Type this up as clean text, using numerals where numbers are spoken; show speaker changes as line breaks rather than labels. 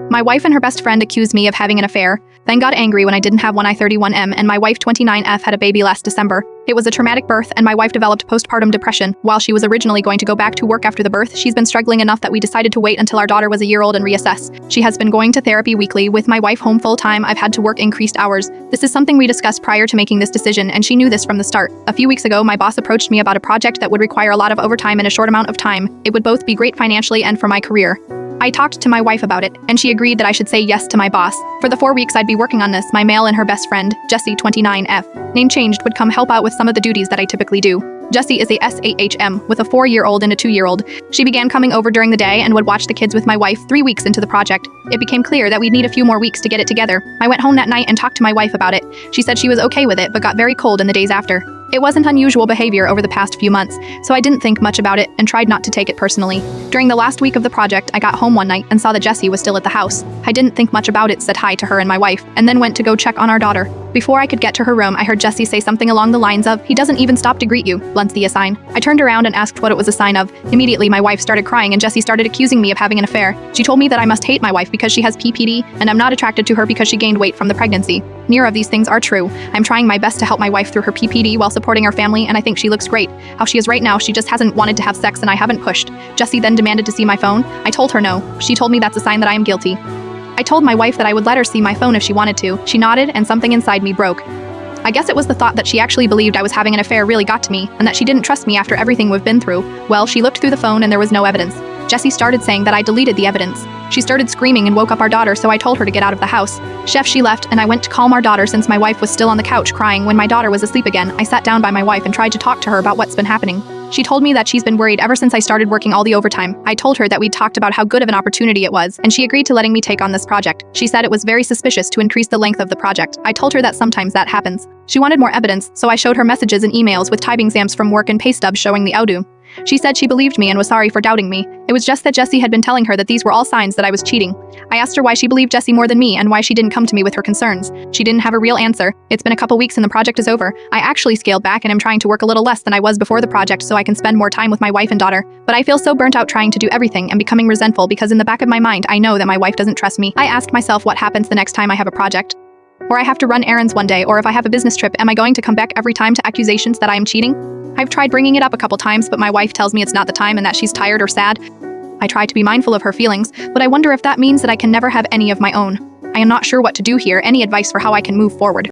My wife and her best friend accused me of having an affair, then got angry when I didn't have one I-31M and my wife 29F had a baby last December. It was a traumatic birth and my wife developed postpartum depression. While she was originally going to go back to work after the birth, she's been struggling enough that we decided to wait until our daughter was a year old and reassess. She has been going to therapy weekly. With my wife home full-time, I've had to work increased hours. This is something we discussed prior to making this decision and she knew this from the start. A few weeks ago, my boss approached me about a project that would require a lot of overtime in a short amount of time. It would both be great financially and for my career. I talked to my wife about it, and she agreed that I should say yes to my boss. For the 4 weeks I'd be working on this, my male and her best friend, Jessie 29F, name changed, would come help out with some of the duties that I typically do. Jessie is a SAHM with a 4-year-old and a 2-year-old. She began coming over during the day and would watch the kids with my wife 3 weeks into the project. It became clear that we'd need a few more weeks to get it together. I went home that night and talked to my wife about it. She said she was okay with it but got very cold in the days after. It wasn't unusual behavior over the past few months, so I didn't think much about it and tried not to take it personally. During the last week of the project, I got home one night and saw that Jessie was still at the house. I didn't think much about it, said hi to her and my wife, and then went to go check on our daughter. Before I could get to her room, I heard Jessie say something along the lines of, "He doesn't even stop to greet you, blunt's the sign." I turned around and asked what it was a sign of. Immediately, my wife started crying and Jessie started accusing me of having an affair. She told me that I must hate my wife because she has PPD, and I'm not attracted to her because she gained weight from the pregnancy. Neither of these things are true. I'm trying my best to help my wife through her PPD while supporting our family, and I think she looks great. How she is right now, she just hasn't wanted to have sex and I haven't pushed. Jessie then demanded to see my phone. I told her no. She told me that's a sign that I am guilty. I told my wife that I would let her see my phone if she wanted to. She nodded and something inside me broke. I guess it was the thought that she actually believed I was having an affair really got to me, and that she didn't trust me after everything we've been through. Well, she looked through the phone and there was no evidence. Jessie started saying that I deleted the evidence. She started screaming and woke up our daughter, so I told her to get out of the house. She left and I went to calm our daughter since my wife was still on the couch crying. When my daughter was asleep again, I sat down by my wife and tried to talk to her about what's been happening. She told me that she's been worried ever since I started working all the overtime. I told her that we'd talked about how good of an opportunity it was, and she agreed to letting me take on this project. She said it was very suspicious to increase the length of the project. I told her that sometimes that happens. She wanted more evidence, so I showed her messages and emails with time exams from work and pay stubs showing the outdo. She said she believed me and was sorry for doubting me. It was just that Jessie had been telling her that these were all signs that I was cheating. I asked her why she believed Jessie more than me and why she didn't come to me with her concerns. She didn't have a real answer. It's been a couple weeks and the project is over. I actually scaled back and am trying to work a little less than I was before the project so I can spend more time with my wife and daughter. But I feel so burnt out trying to do everything and becoming resentful because in the back of my mind I know that my wife doesn't trust me. I asked myself what happens the next time I have a project. Or I have to run errands one day, or if I have a business trip, am I going to come back every time to accusations that I am cheating? I've tried bringing it up a couple times, but my wife tells me it's not the time and that she's tired or sad. I try to be mindful of her feelings, but I wonder if that means that I can never have any of my own. I am not sure what to do here. Any advice for how I can move forward?